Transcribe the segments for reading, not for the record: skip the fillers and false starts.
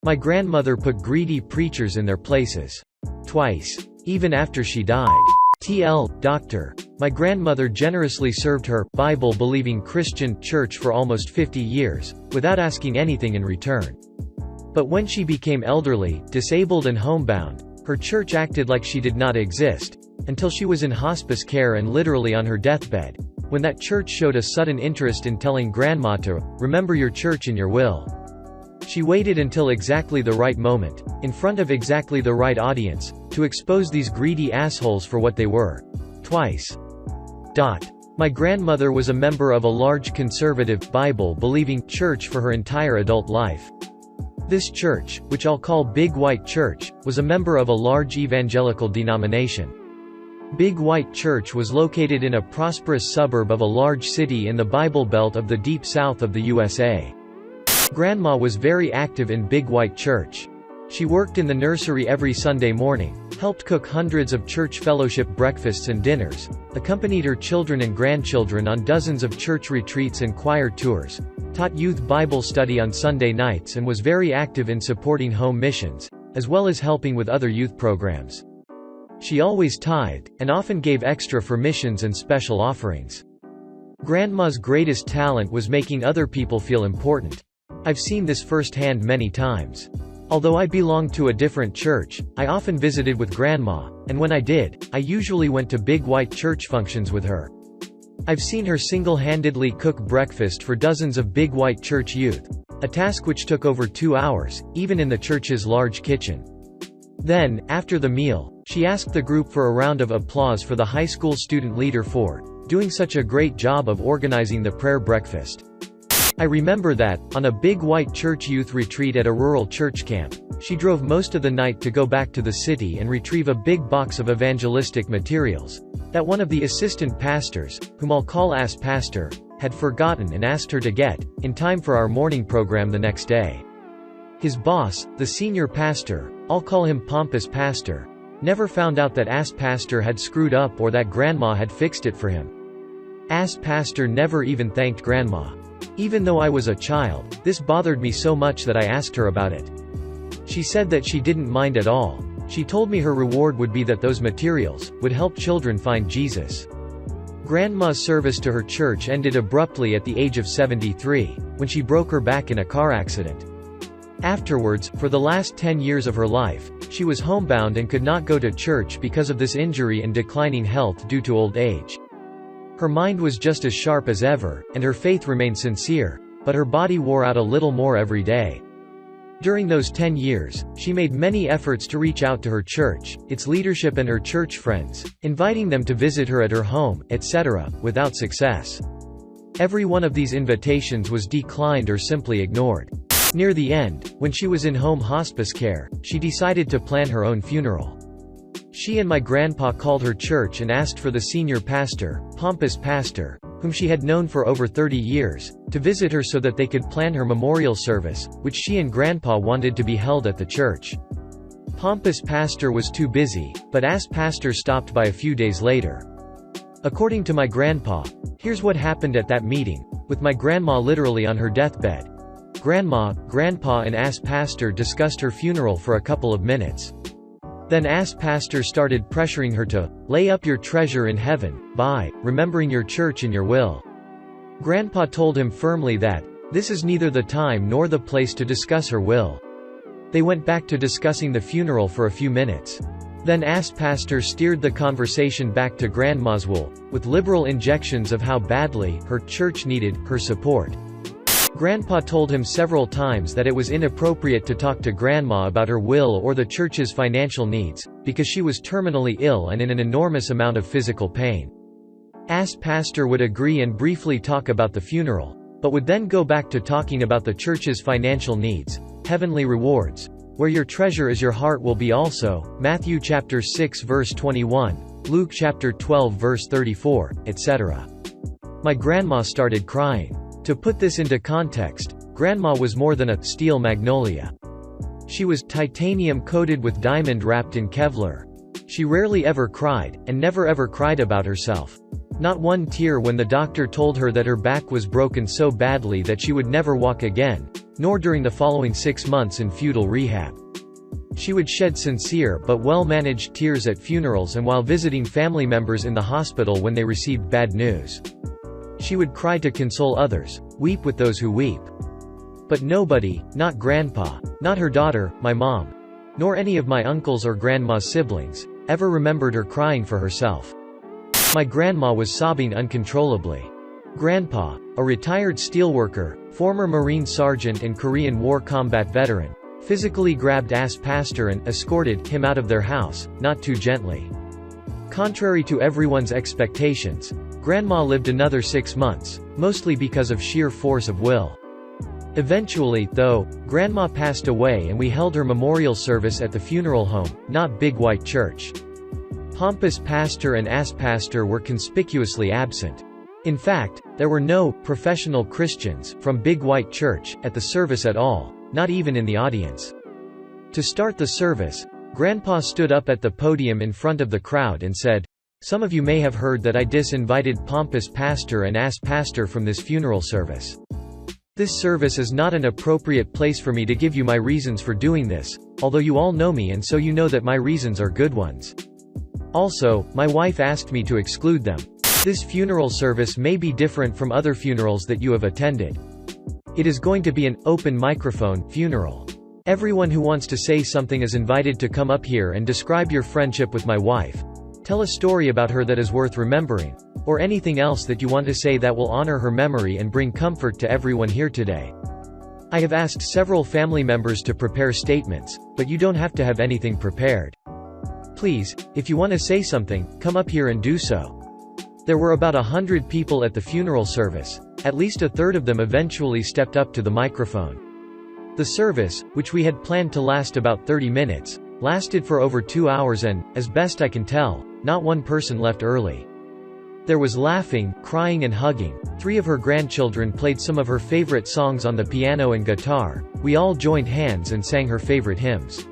My grandmother put greedy preachers in their places. Twice. Even after she died. Doctor. My grandmother generously served her Bible-believing Christian church for almost 50 years, without asking anything in return. But when she became elderly, disabled and homebound, her church acted like she did not exist, until she was in hospice care and literally on her deathbed, when that church showed a sudden interest in telling Grandma to remember your church in your will. She waited until exactly the right moment, in front of exactly the right audience, to expose these greedy assholes for what they were. Twice. My grandmother was a member of a large conservative, Bible-believing church for her entire adult life. This church, which I'll call Big White Church, was a member of a large evangelical denomination. Big White Church was located in a prosperous suburb of a large city in the Bible Belt of the Deep South of the USA. Grandma was very active in Big White Church. She worked in the nursery every Sunday morning, helped cook hundreds of church fellowship breakfasts and dinners, accompanied her children and grandchildren on dozens of church retreats and choir tours, taught youth Bible study on Sunday nights, and was very active in supporting home missions, as well as helping with other youth programs. She always tithed, and often gave extra for missions and special offerings. Grandma's greatest talent was making other people feel important. I've seen this firsthand many times. Although I belonged to a different church, I often visited with Grandma, and when I did, I usually went to Big White Church functions with her. I've seen her single-handedly cook breakfast for dozens of Big White Church youth, a task which took over 2 hours, even in the church's large kitchen. Then, after the meal, she asked the group for a round of applause for the high school student leader for doing such a great job of organizing the prayer breakfast. I remember that, on a Big White Church youth retreat at a rural church camp, she drove most of the night to go back to the city and retrieve a big box of evangelistic materials that one of the assistant pastors, whom I'll call Ass Pastor, had forgotten and asked her to get, in time for our morning program the next day. His boss, the senior pastor, I'll call him Pompous Pastor, never found out that Ass Pastor had screwed up or that Grandma had fixed it for him. Ass Pastor never even thanked Grandma. Even though I was a child, this bothered me so much that I asked her about it. She said that she didn't mind at all. She told me her reward would be that those materials would help children find Jesus. Grandma's service to her church ended abruptly at the age of 73, when she broke her back in a car accident. Afterwards, for the last 10 years of her life, she was homebound and could not go to church because of this injury and declining health due to old age. Her mind was just as sharp as ever, and her faith remained sincere, but her body wore out a little more every day. During those 10 years, she made many efforts to reach out to her church, its leadership and her church friends, inviting them to visit her at her home, etc., without success. Every one of these invitations was declined or simply ignored. Near the end, when she was in home hospice care, she decided to plan her own funeral. She and my grandpa called her church and asked for the senior pastor, Pompous Pastor, whom she had known for over 30 years, to visit her so that they could plan her memorial service, which she and Grandpa wanted to be held at the church. Pompous Pastor was too busy, but Ass Pastor stopped by a few days later. According to my grandpa, here's what happened at that meeting, with my grandma literally on her deathbed. Grandma, Grandpa and Ass Pastor discussed her funeral for a couple of minutes. Then Ass Pastor started pressuring her to lay up your treasure in heaven by remembering your church in your will. Grandpa told him firmly that this is neither the time nor the place to discuss her will. They went back to discussing the funeral for a few minutes. Then Ass Pastor steered the conversation back to Grandma's will, with liberal injections of how badly her church needed her support. Grandpa told him several times that it was inappropriate to talk to Grandma about her will or the church's financial needs, because she was terminally ill and in an enormous amount of physical pain. Ass Pastor would agree and briefly talk about the funeral, but would then go back to talking about the church's financial needs, heavenly rewards, where your treasure is your heart will be also, Matthew chapter 6 verse 21, Luke chapter 12 verse 34, etc. My grandma started crying. To put this into context, Grandma was more than a steel magnolia. She was titanium coated with diamond wrapped in Kevlar. She rarely ever cried, and never ever cried about herself. Not one tear when the doctor told her that her back was broken so badly that she would never walk again, nor during the following 6 months in feudal rehab. She would shed sincere but well-managed tears at funerals and while visiting family members in the hospital when they received bad news. She would cry to console others, weep with those who weep. But nobody, not Grandpa, not her daughter, my mom, nor any of my uncles or Grandma's siblings, ever remembered her crying for herself. My grandma was sobbing uncontrollably. Grandpa, a retired steelworker, former Marine sergeant and Korean War combat veteran, physically grabbed pastor and escorted him out of their house, not too gently. Contrary to everyone's expectations, Grandma lived another 6 months, mostly because of sheer force of will. Eventually, though, Grandma passed away and we held her memorial service at the funeral home, not Big White Church. Pompous pastor and pastor were conspicuously absent. In fact, there were no professional Christians from Big White Church at the service at all, not even in the audience. To start the service, Grandpa stood up at the podium in front of the crowd and said, "Some of you may have heard that I disinvited pompous pastor and pastor from this funeral service. This service is not an appropriate place for me to give you my reasons for doing this, although you all know me and so you know that my reasons are good ones. Also, my wife asked me to exclude them. This funeral service may be different from other funerals that you have attended. It is going to be an open microphone funeral. Everyone who wants to say something is invited to come up here and describe your friendship with my wife. Tell a story about her that is worth remembering, or anything else that you want to say that will honor her memory and bring comfort to everyone here today. I have asked several family members to prepare statements, but you don't have to have anything prepared. Please, if you want to say something, come up here and do so." There were about 100 people at the funeral service. At least a third of them eventually stepped up to the microphone. The service, which we had planned to last about 30 minutes, lasted for over 2 hours and, as best I can tell, not one person left early. There was laughing, crying and hugging. 3 of her grandchildren played some of her favorite songs on the piano and guitar. We all joined hands and sang her favorite hymns.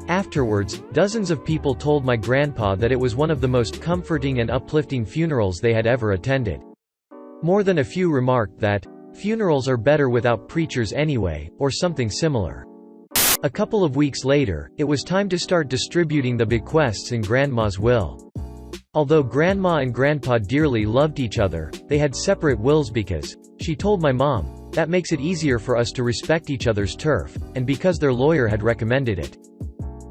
Afterwards, dozens of people told my grandpa that it was one of the most comforting and uplifting funerals they had ever attended. More than a few remarked that, "Funerals are better without preachers anyway," or something similar. A couple of weeks later, it was time to start distributing the bequests in Grandma's will. Although Grandma and Grandpa dearly loved each other, they had separate wills because, she told my mom, that makes it easier for us to respect each other's turf, and because their lawyer had recommended it.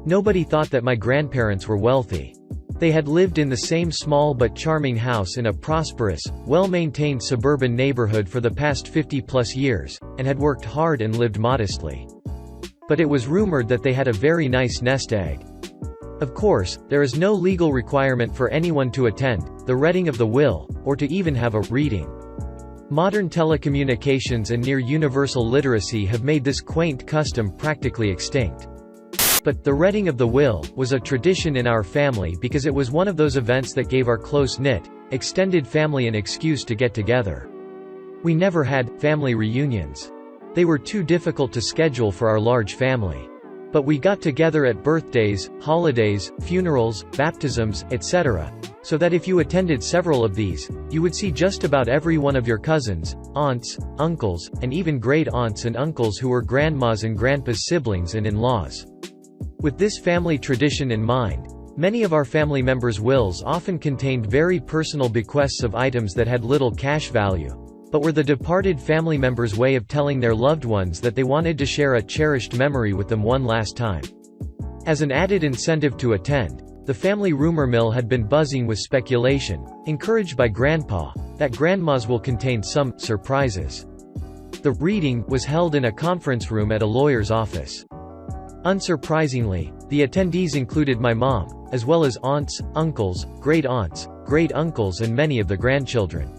Nobody thought that my grandparents were wealthy. They had lived in the same small but charming house in a prosperous, well-maintained suburban neighborhood for the past 50-plus years, and had worked hard and lived modestly. But it was rumored that they had a very nice nest egg. Of course, there is no legal requirement for anyone to attend the reading of the will, or to even have a reading. Modern telecommunications and near-universal literacy have made this quaint custom practically extinct. But, the reading of the will, was a tradition in our family because it was one of those events that gave our close-knit, extended family an excuse to get together. We never had family reunions. They were too difficult to schedule for our large family. But we got together at birthdays, holidays, funerals, baptisms, etc., so that if you attended several of these, you would see just about every one of your cousins, aunts, uncles, and even great-aunts and uncles who were grandma's and grandpa's siblings and in-laws. With this family tradition in mind, many of our family members' wills often contained very personal bequests of items that had little cash value, but were the departed family members' way of telling their loved ones that they wanted to share a cherished memory with them one last time. As an added incentive to attend, the family rumor mill had been buzzing with speculation, encouraged by Grandpa, that Grandma's will contain some surprises. The reading was held in a conference room at a lawyer's office. Unsurprisingly, the attendees included my mom, as well as aunts, uncles, great-aunts, great-uncles and many of the grandchildren.